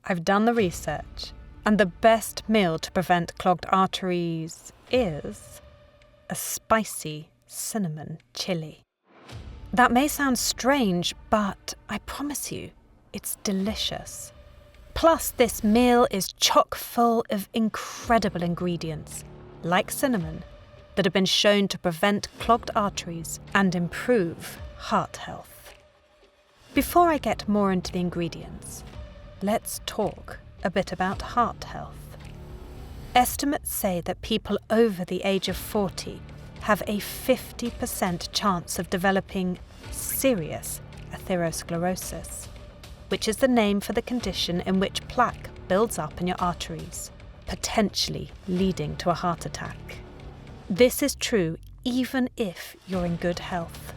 I've done the research, and the best meal to prevent clogged arteries is a spicy cinnamon chili. That may sound strange, but I promise you, it's delicious. Plus, this meal is chock full of incredible ingredients, like cinnamon, that have been shown to prevent clogged arteries and improve heart health. Before I get more into the ingredients, let's talk a bit about heart health. Estimates say that people over the age of 40 have a 50% chance of developing serious atherosclerosis, which is the name for the condition in which plaque builds up in your arteries, potentially leading to a heart attack. This is true even if you're in good health.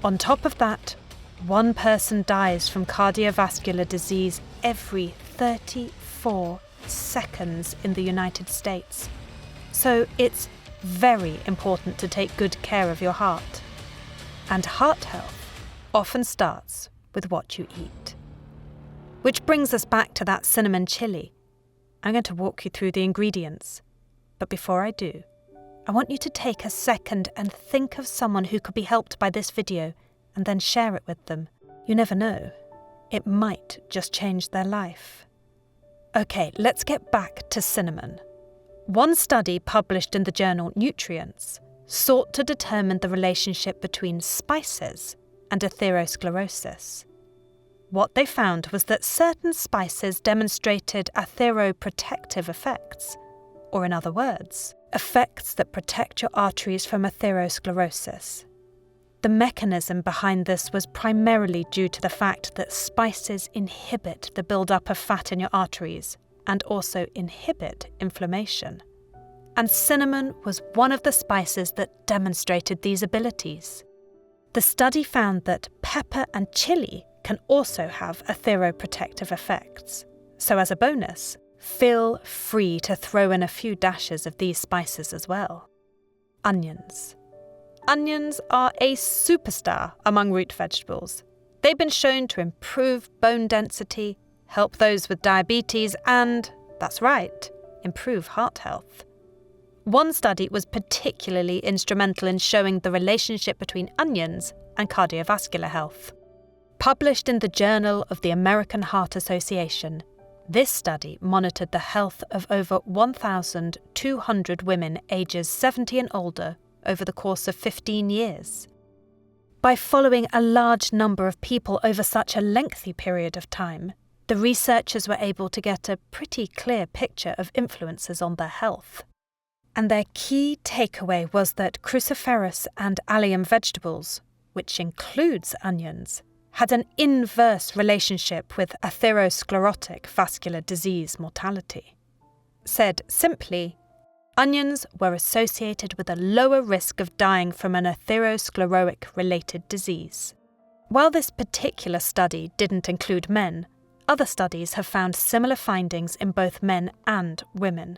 On top of that, one person dies from cardiovascular disease every 34 seconds in the United States. So it's very important to take good care of your heart. And heart health often starts with what you eat. Which brings us back to that cinnamon chili. I'm going to walk you through the ingredients. But before I do, I want you to take a second and think of someone who could be helped by this video and then share it with them. You never know. It might just change their life. Okay, let's get back to cinnamon. One study published in the journal Nutrients sought to determine the relationship between spices and atherosclerosis. What they found was that certain spices demonstrated atheroprotective effects, or in other words, effects that protect your arteries from atherosclerosis. The mechanism behind this was primarily due to the fact that spices inhibit the buildup of fat in your arteries and also inhibit inflammation. And cinnamon was one of the spices that demonstrated these abilities. The study found that pepper and chili can also have atheroprotective effects. So as a bonus, feel free to throw in a few dashes of these spices as well. Onions. Onions are a superstar among root vegetables. They've been shown to improve bone density, help those with diabetes, and, that's right, improve heart health. One study was particularly instrumental in showing the relationship between onions and cardiovascular health. Published in the Journal of the American Heart Association, this study monitored the health of over 1,200 women ages 70 and older over the course of 15 years. By following a large number of people over such a lengthy period of time, the researchers were able to get a pretty clear picture of influences on their health. And their key takeaway was that cruciferous and allium vegetables, which includes onions, had an inverse relationship with atherosclerotic vascular disease mortality. Said simply, onions were associated with a lower risk of dying from an atherosclerotic-related disease. While this particular study didn't include men, other studies have found similar findings in both men and women.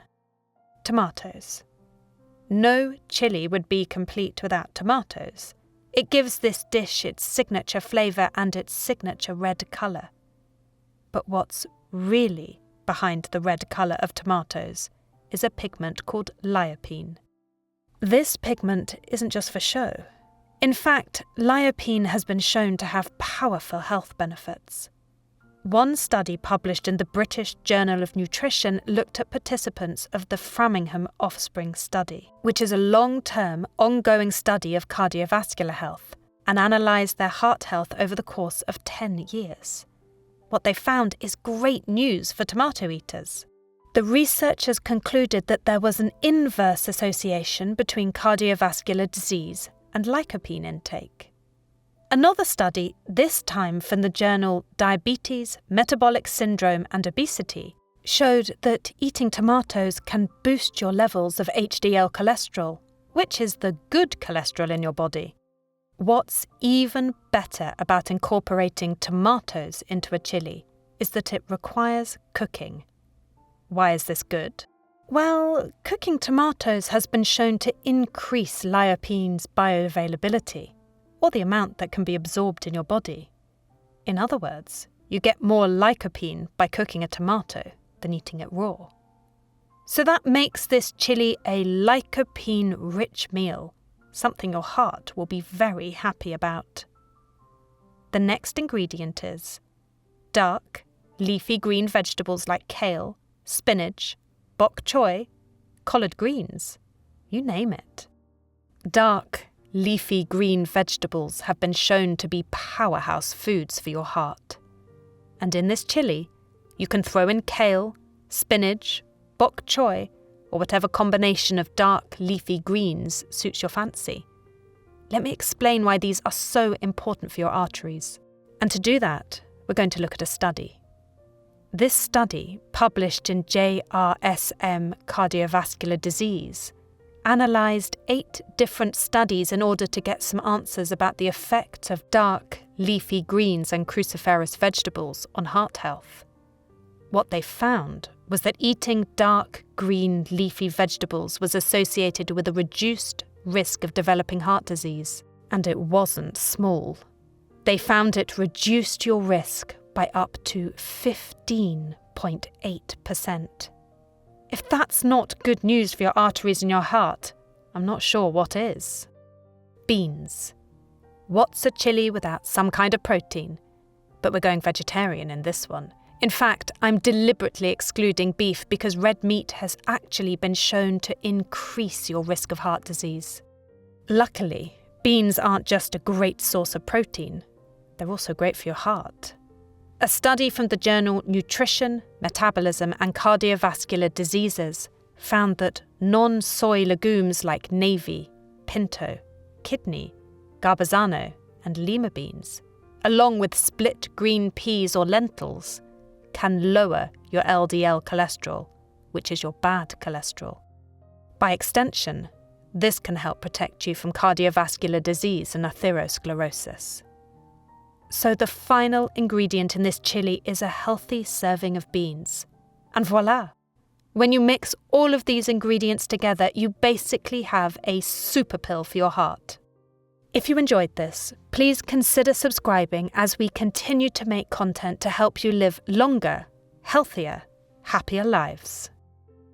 Tomatoes. No chili would be complete without tomatoes. It gives this dish its signature flavour and its signature red colour. But what's really behind the red colour of tomatoes is a pigment called lycopene. This pigment isn't just for show. In fact, lycopene has been shown to have powerful health benefits. One study published in the British Journal of Nutrition looked at participants of the Framingham Offspring Study, which is a long-term, ongoing study of cardiovascular health, and analysed their heart health over the course of 10 years. What they found is great news for tomato eaters. The researchers concluded that there was an inverse association between cardiovascular disease and lycopene intake. Another study, this time from the journal Diabetes, Metabolic Syndrome and Obesity, showed that eating tomatoes can boost your levels of HDL cholesterol, which is the good cholesterol in your body. What's even better about incorporating tomatoes into a chili is that it requires cooking. Why is this good? Well, cooking tomatoes has been shown to increase lyopene's bioavailability, or the amount that can be absorbed in your body. In other words, you get more lycopene by cooking a tomato than eating it raw. So that makes this chili a lycopene-rich meal, something your heart will be very happy about. The next ingredient is dark, leafy green vegetables like kale, spinach, bok choy, collard greens, you name it. Dark, leafy green vegetables have been shown to be powerhouse foods for your heart. And in this chili, you can throw in kale, spinach, bok choy, or whatever combination of dark leafy greens suits your fancy. Let me explain why these are so important for your arteries. And to do that, we're going to look at a study. This study, published in JRSM Cardiovascular Disease, analysed 8 different studies in order to get some answers about the effect of dark, leafy greens and cruciferous vegetables on heart health. What they found was that eating dark, green, leafy vegetables was associated with a reduced risk of developing heart disease, and it wasn't small. They found it reduced your risk by up to 15.8%. If that's not good news for your arteries and your heart, I'm not sure what is. Beans. What's a chili without some kind of protein? But we're going vegetarian in this one. In fact, I'm deliberately excluding beef because red meat has actually been shown to increase your risk of heart disease. Luckily, beans aren't just a great source of protein, they're also great for your heart. A study from the journal Nutrition, Metabolism and Cardiovascular Diseases found that non-soy legumes like navy, pinto, kidney, garbazano and lima beans, along with split green peas or lentils, can lower your LDL cholesterol, which is your bad cholesterol. By extension, this can help protect you from cardiovascular disease and atherosclerosis. So the final ingredient in this chili is a healthy serving of beans. And voila! When you mix all of these ingredients together, you basically have a super pill for your heart. If you enjoyed this, please consider subscribing as we continue to make content to help you live longer, healthier, happier lives.